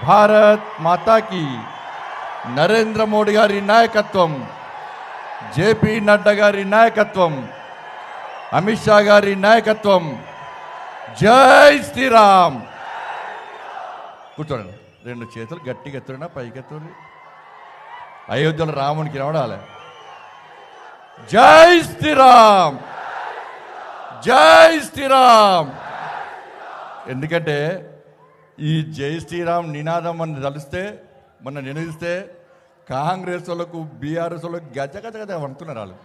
భారత్ మాతాకి. నరేంద్ర మోడీ గారి నాయకత్వం, జేపీ నడ్డా గారి నాయకత్వం, అమిత్ షా గారి నాయకత్వం. జై శ్రీరామ్. కూర్చోండి. రెండు చేతులు గట్టిగా ఎత్తున్నా, పైకి ఎత్తుని. అయోధ్యలో రామునికి రావడాలి. జై శ్రీరామ్, జై శ్రీరామ్. ఎందుకంటే ఈ జై శ్రీరామ్ నినాదం అని తలిస్తే, మొన్న నినదిస్తే కాంగ్రెస్ వాళ్ళకు, బీఆర్ఎస్ వాళ్ళకు గజ గజ గజ అంటున్నారు వాళ్ళు.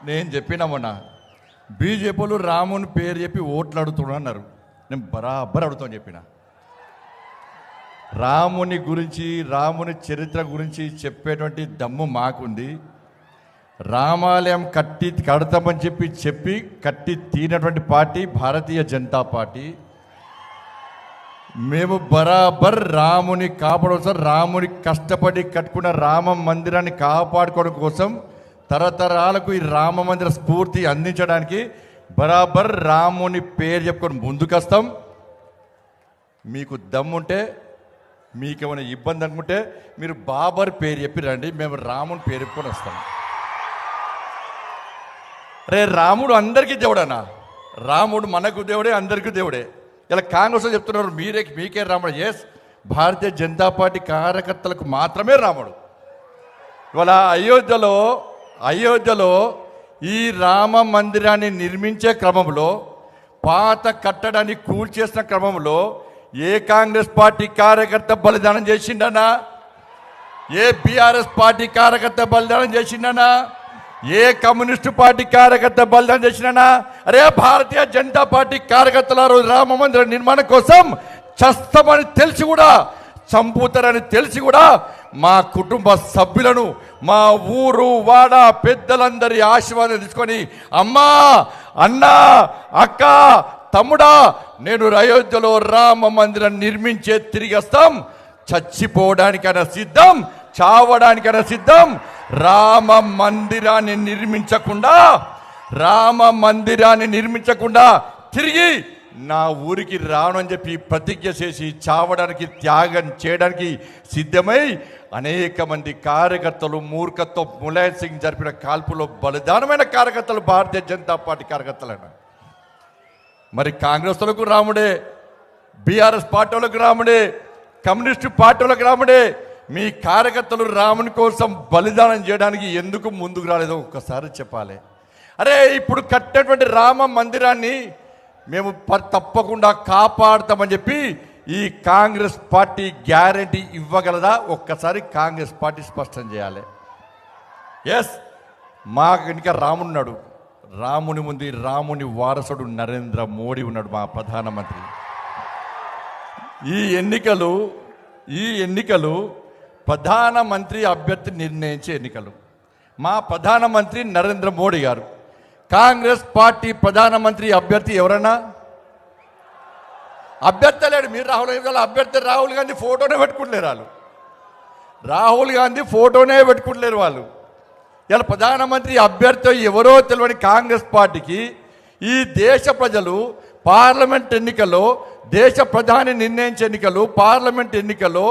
నేను చెప్పినా మొన్న, బీజేపీ వాళ్ళు రాముని పేరు చెప్పి ఓట్లు అడుగుతున్నా అన్నారు. నేను బరాబర్ అడుగుతాను చెప్పిన. రాముని గురించి, రాముని చరిత్ర గురించి చెప్పేటువంటి దమ్ము మాకుంది. రామాలయం కడతామని చెప్పి కట్టి తీరినటువంటి పార్టీ భారతీయ జనతా పార్టీ. మేము బరాబర్ రాముని కాపాడడం, రాముని కష్టపడి కట్టుకున్న రామ మందిరాన్ని కాపాడుకోవడం కోసం, తరతరాలకు ఈ రామ మందిర స్ఫూర్తి అందించడానికి బరాబర్ రాముని పేరు చెప్పుకొని ముందుకొస్తాం. మీకు దమ్ముంటే, మీకేమైనా ఇబ్బంది అనుకుంటే మీరు బాబర్ పేరు చెప్పి రండి, మేము రాముని పేరు చెప్పుకొని వస్తాం. రే రాముడు అందరికీ దేవుడనా? రాముడు మనకు దేవుడే, అందరికీ దేవుడే. ఇలా కాంగ్రెస్ చెప్తున్నారు మీకే రాముడు. ఎస్, భారతీయ జనతా పార్టీ కార్యకర్తలకు మాత్రమే రాముడు. ఇవాళ అయోధ్యలో ఈ రామ మందిరాన్ని నిర్మించే క్రమంలో, పాత కట్టడాన్ని కూల్చేసిన క్రమంలో ఏ కాంగ్రెస్ పార్టీ కార్యకర్త బలిదానం చేసిండనా? ఏ బీఆర్ఎస్ పార్టీ కార్యకర్త బలిదానం చేసిండనా? ఏ కమ్యూనిస్టు పార్టీ కార్యకర్త బలిదానం చేసినా? అరే భారతీయ జనతా పార్టీ కార్యకర్తల రోజు రామ మందిర నిర్మాణం కోసం చస్తామని తెలిసి కూడా, చంపుతారని తెలిసి కూడా మా కుటుంబ సభ్యులను, మా ఊరు వాడ పెద్దలందరి ఆశీర్వాదం తీసుకొని, అమ్మా, అన్న, అక్క, తమ్ముడా, నేను అయోధ్యలో రామ మందిరం నిర్మించే తిరిగి వస్తాం. చచ్చిపోవడానికైనా సిద్ధం, చావడానికైనా సిద్ధం. రామ మందిరాన్ని నిర్మించకుండా తిరిగి నా ఊరికి రాను అని చెప్పి ప్రతిజ్ఞ చేసి చావడానికి, త్యాగం చేయడానికి సిద్ధమై అనేక మంది కార్యకర్తలు, మూర్ఖత్వం ములాయం సింగ్ జరిపిన కాల్పులో బలిదానమైన కార్యకర్తలు భారతీయ జనతా పార్టీ కార్యకర్తలైన. మరి కాంగ్రెస్ వాళ్ళకు రాముడే, బీఆర్ఎస్ పార్టీ వాళ్ళకు రాముడే, కమ్యూనిస్టు పార్టీ వాళ్ళకు రాముడే. మీ కార్యకర్తలు రాముని కోసం బలిదానం చేయడానికి ఎందుకు ముందుకు రాలేదో ఒక్కసారి చెప్పాలి. అరే ఇప్పుడు కట్టినటువంటి రామ మందిరాన్ని మేము తప్పకుండా కాపాడుతామని చెప్పి ఈ కాంగ్రెస్ పార్టీ గ్యారంటీ ఇవ్వగలదా? ఒక్కసారి కాంగ్రెస్ పార్టీ స్పష్టం చేయాలి. ఎస్, మాకు ఇంకా రాముడున్నాడు. రాముని ముందు రాముని వారసుడు నరేంద్ర మోడీ ఉన్నాడు, మా ప్రధానమంత్రి. ఈ ఎన్నికలు ప్రధానమంత్రి అభ్యర్థి నిర్ణయించే ఎన్నికలు. మా ప్రధానమంత్రి నరేంద్ర మోడీ గారు. కాంగ్రెస్ పార్టీ ప్రధానమంత్రి అభ్యర్థి ఎవరన్నా? అభ్యర్థి లేడు. మీరు రాహుల్ గాంధీ ఫోటోనే పెట్టుకుంటలేరు వాళ్ళు. రాహుల్ గాంధీ ఫోటోనే పెట్టుకుంటలేరు వాళ్ళు. ఇలా ప్రధానమంత్రి అభ్యర్థి ఎవరో తెలియని కాంగ్రెస్ పార్టీకి ఈ దేశ ప్రజలు పార్లమెంట్ ఎన్నికల్లో, దేశ ప్రధాని నిర్ణయించే ఎన్నికలు, పార్లమెంట్ ఎన్నికల్లో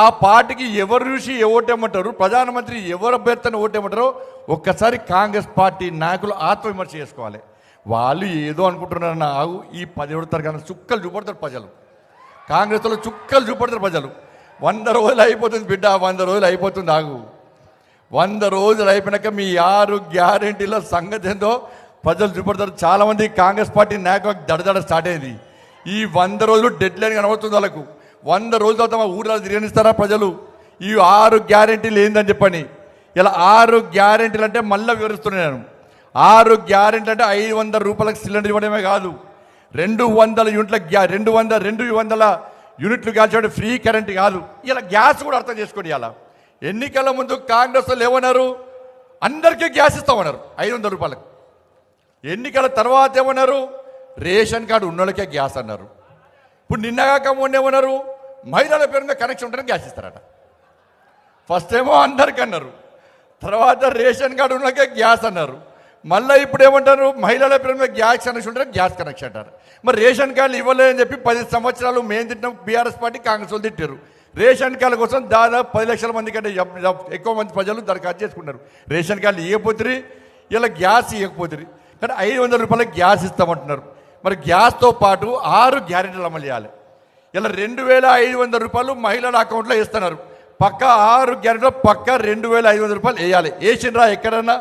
ఆ పార్టీకి ఎవరు చూసి ఓటేమంటారు, ప్రధానమంత్రి ఎవరు అభ్యర్థిని ఓటేమంటారో ఒక్కసారి కాంగ్రెస్ పార్టీ నాయకులు ఆత్మవిమర్శ చేసుకోవాలి. వాళ్ళు ఏదో అనుకుంటున్నారు. ఆగు, ఈ 17వ తరగతి చుక్కలు చూపడతారు ప్రజలు. కాంగ్రెస్లో చుక్కలు చూపడతారు ప్రజలు. 100 రోజులు అయిపోతుంది బిడ్డ, 100 రోజులు అయిపోతుంది. ఆగు, 100 రోజులు అయిపోయినాక మీ 6 గ్యారెంటీల సంగతి ఏందో ప్రజలు చూపడతారు. చాలామంది కాంగ్రెస్ పార్టీ నాయకులకు దడదడ స్టార్ట్ అయ్యేది. ఈ 100 రోజులు డెడ్ లైన్ కనబడుతుంది వాళ్ళకు. 100 రోజుల తర్వాత మా ఊళ్ళో తిరగనిస్తారా ప్రజలు ఈ 6 గ్యారెంటీలు ఏందని చెప్పని? ఇలా 6 గ్యారెంటీలు అంటే మళ్ళీ వివరిస్తున్నాను. 6 గ్యారెంటీలు అంటే 500 రూపాయలకు సిలిండర్ ఇవ్వడమే కాదు, 200 యూనిట్లు కాల్చడం ఫ్రీ కరెంట్ కాదు. ఇలా గ్యాస్ కూడా అర్థం చేసుకోండి. ఇలా ఎన్నికల ముందు కాంగ్రెస్ వాళ్ళు ఏమన్నారు? అందరికీ గ్యాస్ ఇస్తామన్నారు 500 రూపాయలకు. ఎన్నికల తర్వాత ఏమన్నారు? రేషన్ కార్డు ఉన్నోళ్ళకే గ్యాస్ అన్నారు. ఇప్పుడు నిన్నగాక మొన్న ఏమన్నారు? మహిళల పేరు మీద కనెక్షన్ ఉంటేనే గ్యాస్ ఇస్తారట. ఫస్ట్ ఏమో అందరికీ అన్నారు, తర్వాత రేషన్ కార్డు ఉన్నకే గ్యాస్ అన్నారు, మళ్ళీ ఇప్పుడు ఏమంటారు, మహిళల పేరు మీద గ్యాస్ కనెక్షన్ ఉంటారు, గ్యాస్ కనెక్షన్ అంటారు. మరి రేషన్ కార్డులు ఇవ్వలేదని చెప్పి 10 సంవత్సరాలు మేము తింటాం, బీఆర్ఎస్ పార్టీ కాంగ్రెస్ వాళ్ళు తిట్టారు. రేషన్ కార్డుల కోసం దాదాపు 10 లక్షల మంది కంటే ఎక్కువ మంది ప్రజలు దరఖాస్తు చేసుకున్నారు. రేషన్ కార్డులు ఇవ్వకపోతుంది, ఇలా గ్యాస్ ఇవ్వకపోతుంది. కానీ 500 రూపాయలకి గ్యాస్ ఇస్తామంటున్నారు. మరి గ్యాస్తో పాటు 6 గ్యారెంటీలు అమలు చేయాలి. ఇలా 2500 రూపాయలు మహిళల అకౌంట్లో వేస్తున్నారు. పక్క 6 గ్యారెంటీలో పక్క 2500 రూపాయలు వేయాలి. వేసిండ్రా ఎక్కడన్నా?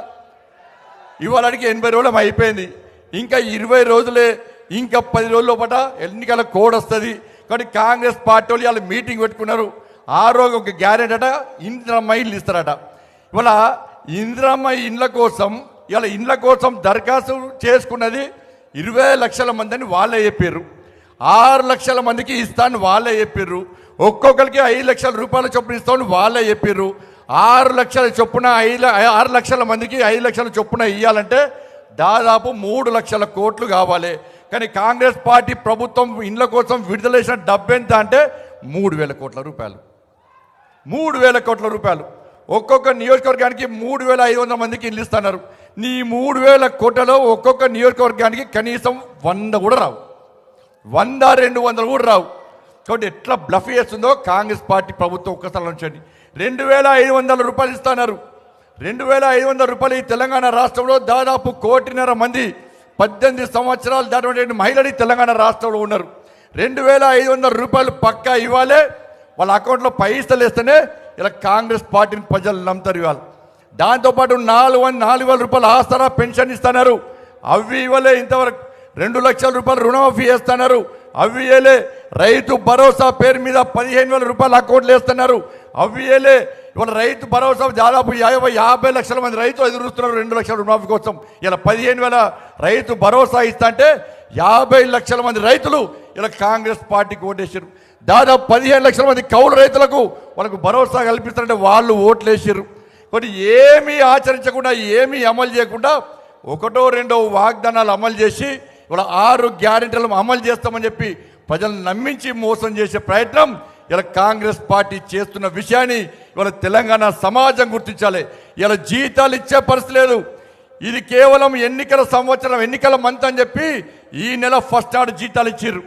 ఇవాళకి 80 రోజులు అయిపోయింది. ఇంకా 20 రోజులే, ఇంకా 10 రోజుల లోపల ఎన్నికల కోడ్ వస్తుంది. కాబట్టి కాంగ్రెస్ పార్టీ వాళ్ళు ఇవాళ మీటింగ్ పెట్టుకున్నారు. ఒక గ్యారెంటీ అట, ఇందిరమ్మ ఇల్లు ఇస్తారట. ఇవాళ ఇందిరమ్మ ఇండ్ల కోసం ఇవాళ ఇండ్ల కోసం దరఖాస్తు చేసుకున్నది 20 లక్షల మంది అని వాళ్ళే చెప్పారు. 6 లక్షల మందికి ఇస్తాను వాళ్ళే చెప్పారు. ఒక్కొక్కరికి 5 లక్షల రూపాయల చొప్పున ఇస్తామని వాళ్ళే చెప్పారు. 6 లక్షల చొప్పున 6 లక్షల మందికి 5 లక్షల చొప్పున ఇవ్వాలంటే దాదాపు 3 లక్షల కోట్లు కావాలి. కానీ కాంగ్రెస్ పార్టీ ప్రభుత్వం ఇండ్ల కోసం విడుదల చేసిన డబ్బు ఎంత అంటే 3,000 కోట్ల రూపాయలు. 3,000 కోట్ల రూపాయలు. ఒక్కొక్క నియోజకవర్గానికి 3,500 మందికి ఇల్లు ఇస్తున్నారు. నీ 3,000 కోట్లలో ఒక్కొక్క నియోజకవర్గానికి కనీసం 100 కూడా రావు, 100-200 కూడా రావు. కాబట్టి ఎట్లా బ్లఫ్ చేస్తుందో కాంగ్రెస్ పార్టీ ప్రభుత్వం ఒక్కసారి ఉంచండి. 2,500 రూపాయలు ఇస్తున్నారు. 2,500 రూపాయలు ఈ తెలంగాణ రాష్ట్రంలో దాదాపు 1,500,000 మంది 18 సంవత్సరాలు దాటిన మహిళలు తెలంగాణ రాష్ట్రంలో ఉన్నారు. 2,500 రూపాయలు పక్కా ఇవ్వాలి. వాళ్ళ అకౌంట్లో పైసలు వేస్తేనే ఇలా కాంగ్రెస్ పార్టీని ప్రజలు నమ్ముతారు. ఇవాళ దాంతోపాటు 4,000 రూపాయలు ఆసరా పెన్షన్ ఇస్తున్నారు. అవి ఇవ్వలే. ఇంతవరకు 2 లక్షల రూపాయలు రుణమాఫీ చేస్తున్నారు. అవి ఇవ్వలే. రైతు భరోసా పేరు మీద 15,000 రూపాయలు అకౌంట్లు వేస్తున్నారు. అవి ఇవ్వలే. ఇవాళ రైతు భరోసా దాదాపు 50 లక్షల మంది రైతులు ఎదురుస్తున్నారు 2 లక్షల రుణమాఫీ కోసం. ఇలా 15,000 రైతు భరోసా ఇస్తా అంటే 50 లక్షల మంది రైతులు ఇలా కాంగ్రెస్ పార్టీకి ఓటేసారు. దాదాపు 15 లక్షల మంది కౌలు రైతులకు వాళ్ళకు భరోసా కల్పిస్తారంటే వాళ్ళు ఓట్లు వేసారు. కాబట్టి ఏమీ ఆచరించకుండా, ఏమీ అమలు చేయకుండా 1-2 వాగ్దానాలు అమలు చేసి ఇవాళ 6 గ్యారెంటీలు అమలు చేస్తామని చెప్పి ప్రజలను నమ్మించి మోసం చేసే ప్రయత్నం ఇలా కాంగ్రెస్ పార్టీ చేస్తున్న విషయాన్ని ఇవాళ తెలంగాణ సమాజం గుర్తించాలి. ఇలా జీతాలు ఇచ్చే పరిస్థితి లేదు. ఇది కేవలం ఎన్నికల సంవత్సరం, ఎన్నికల మంత్ అని చెప్పి ఈ నెల ఫస్ట్ నాడు జీతాలు ఇచ్చారు.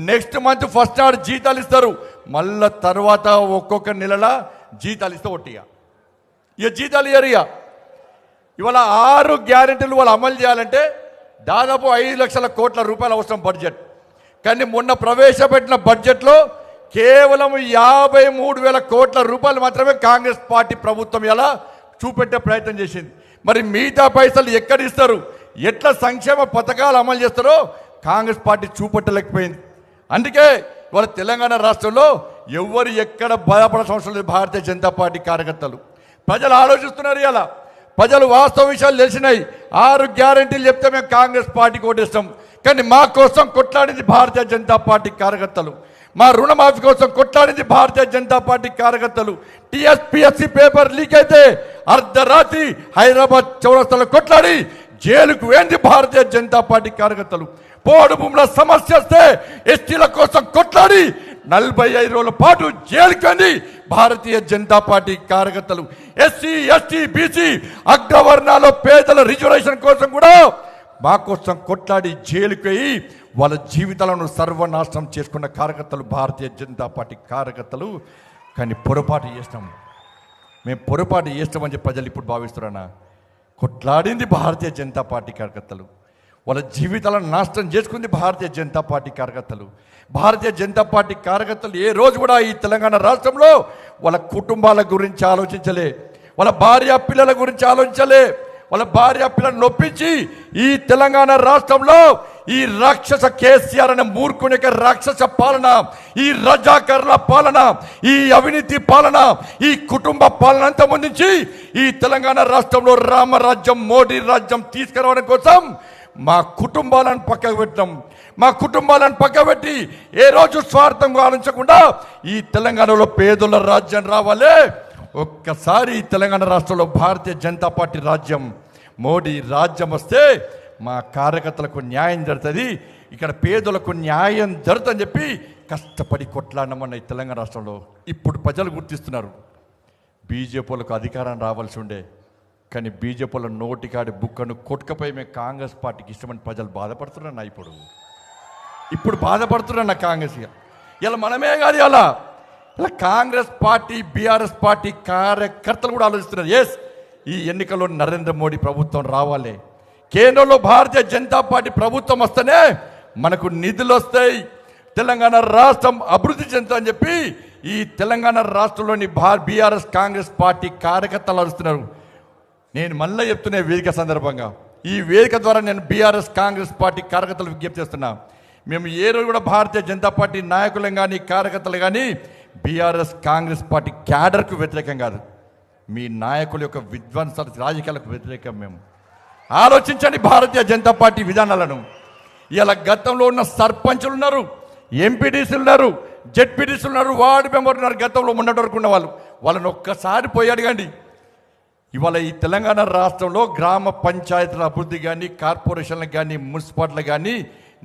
నెక్స్ట్ మంత్ ఫస్ట్ నాడు జీతాలు ఇస్తారు. మళ్ళా తర్వాత ఒక్కొక్క నెలల జీతాలు ఇస్తే ఒట్టిగా ఇక జీతాలు ఇయ్యరు. ఇవాళ 6 గ్యారెంటీలు వాళ్ళు అమలు చేయాలంటే దాదాపు 5 లక్షల కోట్ల రూపాయలు అవసరం బడ్జెట్. కానీ మొన్న ప్రవేశపెట్టిన బడ్జెట్లో కేవలం 53,000 కోట్ల రూపాయలు మాత్రమే కాంగ్రెస్ పార్టీ ప్రభుత్వం ఇలా చూపెట్టే ప్రయత్నం చేసింది. మరి మిగతా పైసలు ఎక్కడ ఇస్తారు, ఎట్లా సంక్షేమ పథకాలు అమలు చేస్తారో కాంగ్రెస్ పార్టీ చూపెట్టలేకపోయింది. అందుకే ఇవాళ తెలంగాణ రాష్ట్రంలో ఎవరు ఎక్కడ భయపడాల్సిన అవసరం లేదు. భారతీయ జనతా పార్టీ కార్యకర్తలు ప్రజలు ఆలోచిస్తున్నారు. ఇలా ప్రజలు వాస్తవ విషయాలు తెలిసినాయి. 6 గ్యారెంటీలు చెప్తే మేము కాంగ్రెస్ పార్టీకి ఓటేస్తాం. కానీ మా కోసం కొట్లాడింది భారతీయ జనతా పార్టీ కార్యకర్తలు. మా రుణమాఫీ కోసం కొట్లాడింది భారతీయ జనతా పార్టీ కార్యకర్తలు. టీఎస్పీఎస్సీ పేపర్ లీక్ అయితే అర్ధరాత్రి హైదరాబాద్ చౌరస్తాలో కొట్లాడి జైలుకు వేంది భారతీయ జనతా పార్టీ కార్యకర్తలు. పోడు భూముల సమస్య వస్తే ఎస్టీల కోసం కొట్లాడి 45 రోజుల పాటు జైలుకు వెంది భారతీయ జనతా పార్టీ కార్యకర్తలు. ఎస్సీ, ఎస్టీ, బీసీ అగ్రవర్ణాల పేదల రిజర్వేషన్ కోసం కూడా మా కోసం కొట్లాడి జైలుకు వెయ్యి వాళ్ళ జీవితాలను సర్వనాశనం చేసుకున్న కార్యకర్తలు భారతీయ జనతా పార్టీ కార్యకర్తలు. కానీ పొరపాటు చేస్తాం, మేము పొరపాటు చేస్తామని చెప్పి ప్రజలు ఇప్పుడు భావిస్తున్నారా? కొట్లాడింది భారతీయ జనతా పార్టీ కార్యకర్తలు. వాళ్ళ జీవితాలను నాశనం చేసుకుంది భారతీయ జనతా పార్టీ కార్యకర్తలు. భారతీయ జనతా పార్టీ కార్యకర్తలు ఏ రోజు కూడా ఈ తెలంగాణ రాష్ట్రంలో వాళ్ళ కుటుంబాల గురించి ఆలోచించలే, వాళ్ళ భార్య పిల్లల గురించి ఆలోచించలే. వాళ్ళ భార్య పిల్లలను నొప్పించి ఈ తెలంగాణ రాష్ట్రంలో ఈ రాక్షస కేసీఆర్ అనే మూర్ఖుని యొక్క రాక్షస పాలన, ఈ రజాకర్ల పాలన, ఈ అవినీతి పాలన, ఈ కుటుంబ పాలన అంతా ముందుంచి ఈ తెలంగాణ రాష్ట్రంలో రామరాజ్యం, మోడీ రాజ్యం తీసుకురావడం కోసం మా కుటుంబాలను పక్కకు పెట్టాం. మా కుటుంబాలను పక్కబెట్టి ఏ రోజు స్వార్థంగా ఆలోచించకుండా ఈ తెలంగాణలో పేదల రాజ్యం రావాలి. ఒక్కసారి ఈ తెలంగాణ రాష్ట్రంలో భారతీయ జనతా పార్టీ రాజ్యం, మోడీ రాజ్యం వస్తే మా కార్యకర్తలకు న్యాయం జరుగుతుంది, ఇక్కడ పేదలకు న్యాయం జరుగుతుందని చెప్పి కష్టపడి కొట్లాడినామన్న ఈ తెలంగాణ రాష్ట్రంలో ఇప్పుడు ప్రజలు గుర్తిస్తున్నారు. బీజేపీలకు అధికారం రావాల్సి ఉండే, కానీ బీజేపీలో నోటికాడి బుక్కను కొట్టుకపోయి మేము కాంగ్రెస్ పార్టీకి ఇష్టమని ప్రజలు బాధపడుతున్నా ఇప్పుడు బాధపడుతున్నా కాంగ్రెస్ ఇలా మనమే కాదు ఇలా కాంగ్రెస్ పార్టీ బీఆర్ఎస్ పార్టీ కార్యకర్తలు కూడా ఆలోచిస్తున్నారు. ఎస్, ఈ ఎన్నికల్లో నరేంద్ర మోడీ ప్రభుత్వం రావాలి, కేంద్రంలో భారతీయ జనతా పార్టీ ప్రభుత్వం వస్తేనే మనకు నిధులు వస్తాయి, తెలంగాణ రాష్ట్రం అభివృద్ధి చెందుతుందని చెప్పి ఈ తెలంగాణ రాష్ట్రంలోని బీఆర్ఎస్ కాంగ్రెస్ పార్టీ కార్యకర్తలు అరుస్తున్నారు. నేను మళ్ళీ చెప్తున్నా వేదిక సందర్భంగా, ఈ వేదిక ద్వారా నేను బీఆర్ఎస్ కాంగ్రెస్ పార్టీ కార్యకర్తలు విజ్ఞప్తి చేస్తున్నా. మేము ఏ రోజు కూడా భారతీయ జనతా పార్టీ నాయకులు కానీ కార్యకర్తలు కానీ బీఆర్ఎస్ కాంగ్రెస్ పార్టీ క్యాడర్కు వ్యతిరేకం కాదు, మీ నాయకుల యొక్క విధ్వంస రాజకీయాలకు వ్యతిరేకం. మేము ఆలోచించండి భారతీయ జనతా పార్టీ విధానాలను. ఇలా గతంలో ఉన్న సర్పంచులు ఉన్నారు, ఎంపీటీసీలు ఉన్నారు, జెడ్పీటీసీలు ఉన్నారు, వార్డు మెంబర్లు ఉన్నారు, గతంలో మొన్నటి వరకు ఉన్న వాళ్ళని ఒక్కసారి పోయి అడగండి. ఇవాళ ఈ తెలంగాణ రాష్ట్రంలో గ్రామ పంచాయతీల అభివృద్ధి కానీ కార్పొరేషన్లకు కానీ మున్సిపాలిటీలకు కానీ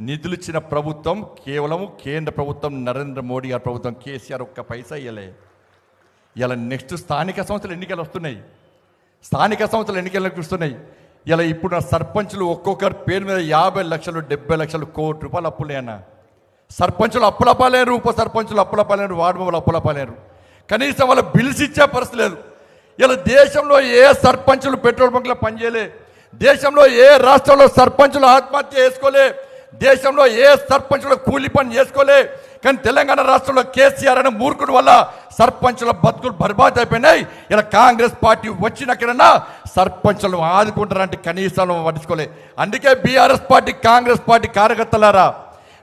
నిధులు ఇచ్చిన ప్రభుత్వం కేవలం కేంద్ర ప్రభుత్వం, నరేంద్ర మోడీ గారి ప్రభుత్వం, కేసీఆర్ ఒక్క పైసా ఇవ్వలే. ఇలా నెక్స్ట్ స్థానిక సంస్థల ఎన్నికలు వస్తున్నాయి, స్థానిక సంస్థల ఎన్నికలకు వస్తున్నాయి. ఇలా ఇప్పుడు సర్పంచులు ఒక్కొక్కరి పేరు మీద 50 లక్షలు 70 లక్షలు కోటి రూపాయలు అప్పులేనా. సర్పంచులు అప్పులపాలేరు, ఉప సర్పంచులు అప్పులపాలేరు, వార్డు మెంబర్లు అప్పులపాలేరు, కనీసం వాళ్ళ బిల్స్ ఇచ్చే పరిస్థితి లేదు. ఇలా దేశంలో ఏ సర్పంచులు పెట్రోల్ బంక్లో పనిచేయలే, దేశంలో ఏ రాష్ట్రంలో సర్పంచులు ఆత్మహత్య చేసుకోలే, దేశంలో ఏ సర్పంచులు కూలి పని చేసుకోలే. కానీ తెలంగాణ రాష్ట్రంలో కేసీఆర్ అనే మూర్ఖుడు వల్ల సర్పంచుల బతుకులు బర్బాద్ అయిపోయినాయి. ఇలా కాంగ్రెస్ పార్టీ వచ్చినక్కడన్నా సర్పంచులను ఆదుకుంటారంటే కనీసం పట్టించుకోలే. అందుకే బీఆర్ఎస్ పార్టీ కాంగ్రెస్ పార్టీ కార్యకర్తలారా,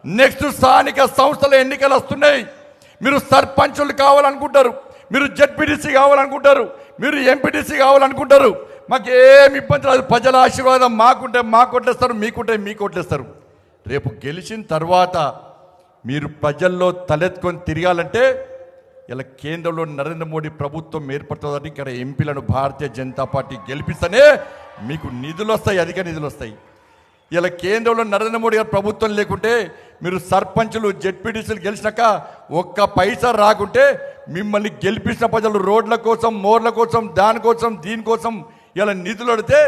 నెక్స్ట్ స్థానిక సంస్థల ఎన్నికలు వస్తున్నాయి. మీరు సర్పంచులు కావాలనుకుంటారు, మీరు జెడ్పీటీసీ కావాలనుకుంటారు, మీరు ఎంపీటీసీ కావాలనుకుంటారు. మాకు ఏమి ఇబ్బంది రాదు, ప్రజల ఆశీర్వాదం మాకుంటే మాకు కొట్టేస్తారు, మీకుంటే మీకు కొట్టేస్తారు. రేపు గెలిచిన తర్వాత మీరు ప్రజల్లో తలెత్తుకొని తిరగాలంటే ఇలా కేంద్రంలో నరేంద్ర మోడీ ప్రభుత్వం ఏర్పడుతుందని ఇక్కడ ఎంపీలను భారతీయ జనతా పార్టీ గెలిపిస్తేనే మీకు నిధులు వస్తాయి, అధిక నిధులు వస్తాయి. ఇలా కేంద్రంలో నరేంద్ర మోడీ గారి ప్రభుత్వం లేకుంటే మీరు సర్పంచులు జెడ్పీటీసీలు గెలిచినాక ఒక్క పైసా రాకుంటే మిమ్మల్ని గెలిపించిన ప్రజలు రోడ్ల కోసం, మోర్ల కోసం, దానికోసం దీనికోసం ఇలా నిధులు అడితే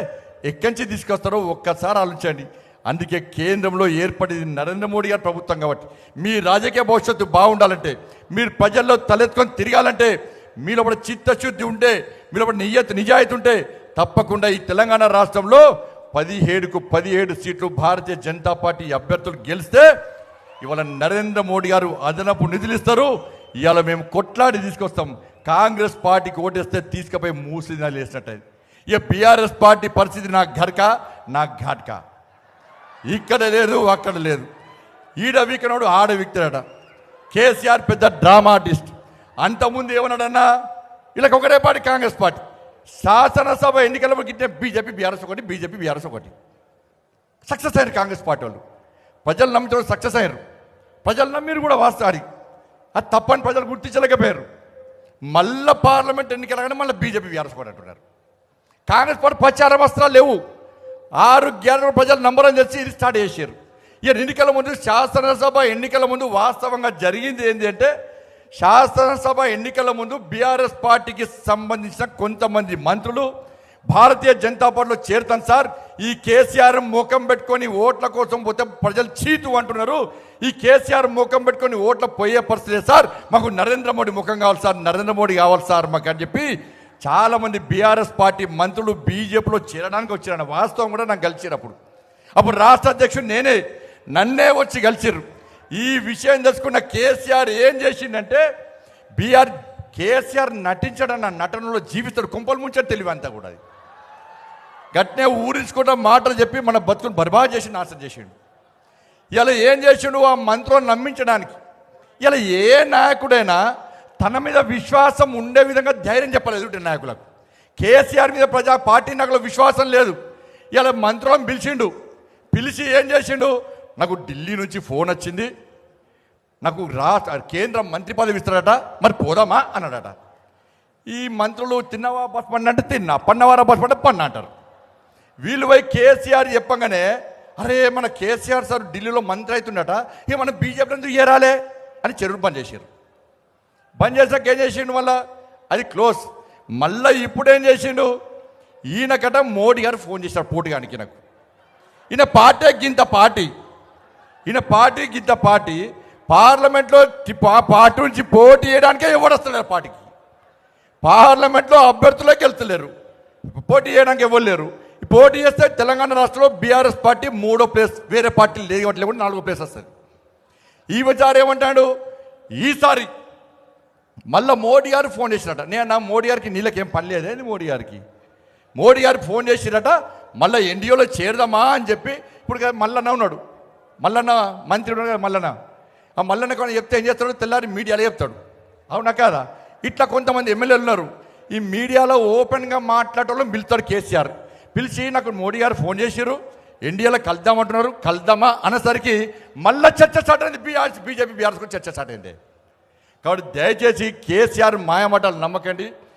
ఎక్కడి నుంచి తీసుకొస్తారో ఒక్కసారి ఆలోచించండి. అందుకే కేంద్రంలో ఏర్పడింది నరేంద్ర మోడీ గారి ప్రభుత్వం కాబట్టి మీ రాజకీయ భవిష్యత్తు బాగుండాలంటే, మీరు ప్రజల్లో తలెత్తుకొని తిరగాలంటే, మీలో కూడా చిత్తశుద్ధి ఉంటే, మీలో కూడా నిజాయితీ ఉంటే తప్పకుండా ఈ తెలంగాణ రాష్ట్రంలో 17కు 17 సీట్లు భారతీయ జనతా పార్టీ అభ్యర్థులు గెలిస్తే ఇవాళ నరేంద్ర మోడీ గారు అదనపు నిధులు ఇస్తారు. ఇవాళ మేము కొట్లాడి తీసుకొస్తాం. కాంగ్రెస్ పార్టీకి ఓటేస్తే తీసుకుపోయి మూసినాలు వేసినట్టు. ఇక బీఆర్ఎస్ పార్టీ పరిస్థితి నా ఘర్కా నా ఘాట్కా, ఇక్కడ లేదు అక్కడ లేదు, ఈడ వీకనాడు ఆడ వీక్తాడట. కేసీఆర్ పెద్ద డ్రామా ఆర్టిస్ట్. అంతకుముందు ఏమన్నాడన్నా, వీళ్ళకి ఒకటే పార్టీ కాంగ్రెస్ పార్టీ. శాసనసభ ఎన్నికల గిట్టే బీజేపీ బీఆర్ఎస్ ఒకటి, బీజేపీ బీఆర్ఎస్ ఒకటి. సక్సెస్ అయ్యారు కాంగ్రెస్ పార్టీ వాళ్ళు, ప్రజలు నమ్మితే సక్సెస్ అయ్యారు. ప్రజలు నమ్మిరు కూడా వాస్తవానికి, అది తప్పని ప్రజలు గుర్తించలేకపోయారు. మళ్ళీ పార్లమెంట్ ఎన్నికలగానే మళ్ళీ బీజేపీ బీఆర్ఎస్ కూడా అంటున్నారు. కాంగ్రెస్ పార్టీ ప్రచార వస్త్రాలు లేవు. 6 గ్యారెంటీలు ప్రజలు నంబరం చేసి ఇది స్టార్ట్ చేశారు. ఈ ఎన్నికల ముందు, శాసనసభ ఎన్నికల ముందు వాస్తవంగా జరిగింది ఏంటి అంటే, శాసనసభ ఎన్నికల ముందు బీఆర్ఎస్ పార్టీకి సంబంధించిన కొంతమంది మంత్రులు భారతీయ జనతా పార్టీలో చేరుతాను సార్, ఈ కేసీఆర్ ముఖం పెట్టుకొని ఓట్ల కోసం పోతే ప్రజలు చీతు అంటున్నారు, ఈ కేసీఆర్ ముఖం పెట్టుకొని ఓట్ల పోయే పరిస్థితి సార్, మాకు నరేంద్ర మోడీ ముఖం కావాలి సార్, నరేంద్ర మోడీ కావాలి సార్ మాకు అని చెప్పి చాలామంది బీఆర్ఎస్ పార్టీ మంత్రులు బీజేపీలో చేరడానికి వచ్చారన్న వాస్తవం కూడా నాకు కలిసినప్పుడు. అప్పుడు రాష్ట్ర అధ్యక్షుడు నేనే, నన్నే వచ్చి కలిసిర్రు. ఈ విషయం తెలుసుకున్న కేసీఆర్ ఏం చేసిందంటే, కేసీఆర్ నటించడన్న నటనలో జీవిస్తాడు, కుంపలు ముంచని తెలివి అంతా కూడా. అది గట్నే ఊరించుకుంటా మాటలు చెప్పి మన బతుకుని బర్బాద్ చేసి నాశనం చేసిండు. ఇలా ఏం చేసిండు ఆ మంత్రులను నమ్మించడానికి. ఇలా ఏ నాయకుడైనా తన మీద విశ్వాసం ఉండే విధంగా ధైర్యం చెప్పలేదు ఎదుటి నాయకులకు. కేసీఆర్ మీద పార్టీ నాయకులకు విశ్వాసం లేదు. ఇలా మంత్రులను పిలిచి ఏం చేసిండు, నాకు ఢిల్లీ నుంచి ఫోన్ వచ్చింది, నాకు కేంద్ర మంత్రి పదవి ఇస్తాడట, మరి పోదామా అన్నాడట. ఈ మంత్రులు తిన్నవా బస్ పండి అంటే తిన్నా, పన్నవారా బస్ పండి పన్న అంటారు. వీళ్ళు పోయి కేసీఆర్ చెప్పగానే, అరే మన కేసీఆర్ సార్ ఢిల్లీలో మంత్రి అవుతుండట, ఇక మనం బీజేపీ ఎందుకు ఏరాలే అని చెరువులు బంద్ చేశారు. బంద్ చేసాక ఏం చేసిండు, మళ్ళీ అది క్లోజ్. మళ్ళీ ఇప్పుడు ఏం చేసిండు, ఈయనకట మోడీ గారు ఫోన్ చేశారు పోటీగానికి నాకు. ఈయన పార్టీ గింత పార్టీ, పార్లమెంట్లో పార్టీ నుంచి పోటీ చేయడానికే ఎవరు వస్తలేరు పార్టీకి. పార్లమెంట్లో అభ్యర్థులకు వెళ్తలేరు, పోటీ చేయడానికి ఎవరు లేరు. పోటీ చేస్తే తెలంగాణ రాష్ట్రంలో బీఆర్ఎస్ పార్టీ 3వ ప్లేస్, వేరే పార్టీలు లేవట్లే కూడా 4వ ప్లేస్ వస్తుంది. ఈసారి ఏమంటాడు, ఈసారి మళ్ళీ మోడీ గారు ఫోన్ చేసినట్ట. నేను మోడీ గారికి నీళ్ళకేం పని లేదేంది, మోడీ గారికి ఫోన్ చేసిరట, మళ్ళీ ఎన్డీఏలో చేరదామా అని చెప్పి. ఇప్పుడు మల్లన్న ఉన్నాడు, మల్లన్న మంత్రి ఉన్నాడు కదా మల్లన్న, ఆ మల్లన్న కానీ చెప్తే ఏం చేస్తాడు, తెల్లారి మీడియాలో చెప్తాడు. అవునా కాదా? ఇట్లా కొంతమంది ఎమ్మెల్యేలు ఉన్నారు, ఈ మీడియాలో ఓపెన్గా మాట్లాడటం పిలుస్తాడు కేసీఆర్. పిలిచి నాకు మోడీ గారు ఫోన్ చేసిరు, ఎన్డీఏలో కలుద్దామంటున్నారు, కలుద్దామా అనేసరికి మళ్ళీ చర్చ స్టార్ట్ అయింది. బీజేపీ బీఆర్ఎస్ కూడా చర్చ స్టార్ట్ అయింది. కాబట్టి దయచేసి కేసీఆర్ మాయమాటలు నమ్మకండి.